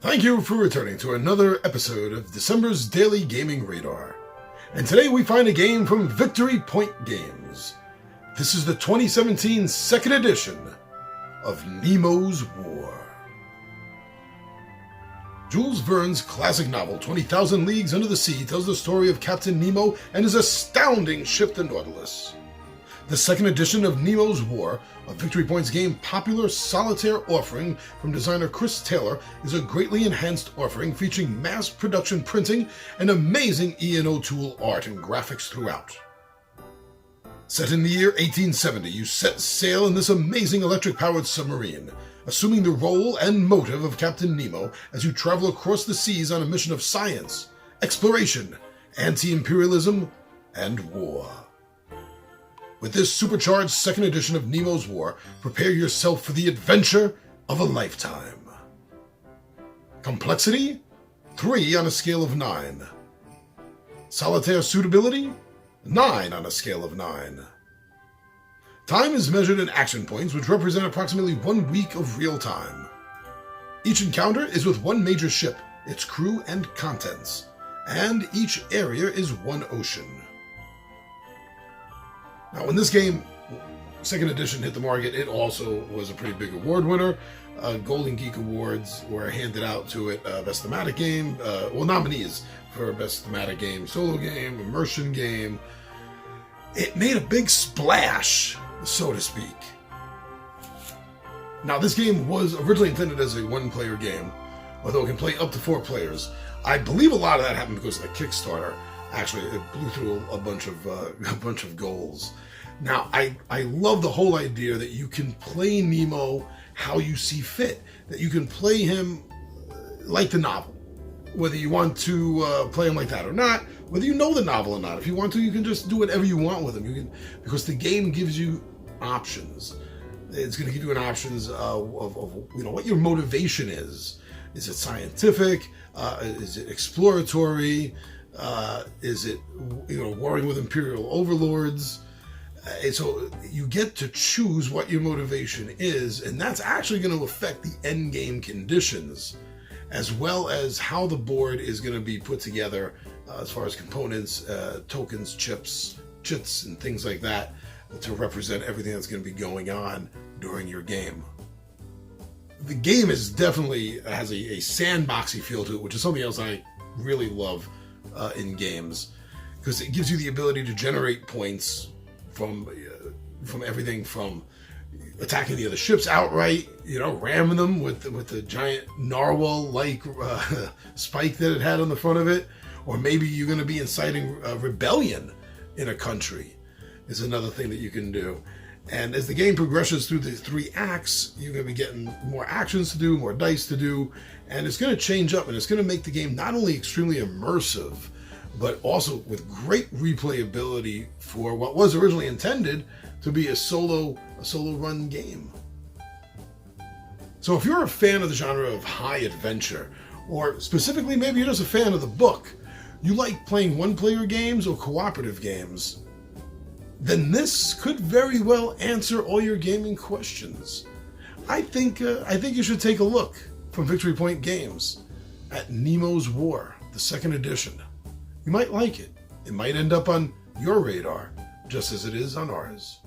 Thank you for returning to another episode of December's Daily Gaming Radar. And today we find a game from Victory Point Games. This is the 2017 second edition of Nemo's War. Jules Verne's classic novel, 20,000 Leagues Under the Sea, tells the story of Captain Nemo and his astounding ship, the Nautilus. The second edition of Nemo's War, a Victory Point's game popular solitaire offering from designer Chris Taylor, is a greatly enhanced offering featuring mass production printing and amazing E&O tool art and graphics throughout. Set in the year 1870, you set sail in this amazing electric-powered submarine, assuming the role and motive of Captain Nemo as you travel across the seas on a mission of science, exploration, anti-imperialism, and war. With this supercharged second edition of Nemo's War, prepare yourself for the adventure of a lifetime. Complexity? 3 on a scale of 9. Solitaire suitability? 9 on a scale of 9. Time is measured in action points, which represent approximately 1 week of real time. Each encounter is with one major ship, its crew and contents, and each area is one ocean. Now, when this game, second edition, hit the market, it also was a pretty big award winner. Golden Geek Awards were handed out to it. Best Thematic Game, nominees for Best Thematic Game, Solo Game, Immersion Game. It made a big splash, so to speak. Now, this game was originally intended as a one-player game, although it can play up to 4 players. I believe a lot of that happened because of the Kickstarter. Actually, it blew through a bunch of goals. Now, I love the whole idea that you can play Nemo how you see fit. That you can play him like the novel. Whether you want to play him like that or not, whether you know the novel or not. If you want to, you can just do whatever you want with him. Because the game gives you options. It's going to give you an options of what your motivation is. Is it scientific? Is it exploratory? Is it warring with imperial overlords? So you get to choose what your motivation is, and that's actually going to affect the end game conditions, as well as how the board is going to be put together as far as components, tokens, chips, chits, and things like that to represent everything that's going to be going on during your game. The game is definitely has a sandboxy feel to it, which is something else I really love in games, because it gives you the ability to generate points from everything from attacking the other ships outright, ramming them with the giant narwhal-like spike that it had on the front of it, or maybe you're going to be inciting rebellion in a country is another thing that you can do. And as the game progresses through the 3 acts, you're going to be getting more actions to do, more dice to do, and it's going to change up, and it's going to make the game not only extremely immersive, but also with great replayability for what was originally intended to be a solo run game. So if you're a fan of the genre of high adventure, or specifically maybe you're just a fan of the book, you like playing one-player games or cooperative games, then this could very well answer all your gaming questions. I think you should take a look from Victory Point Games at Nemo's War, the second edition. You might like it. It might end up on your radar, just as it is on ours.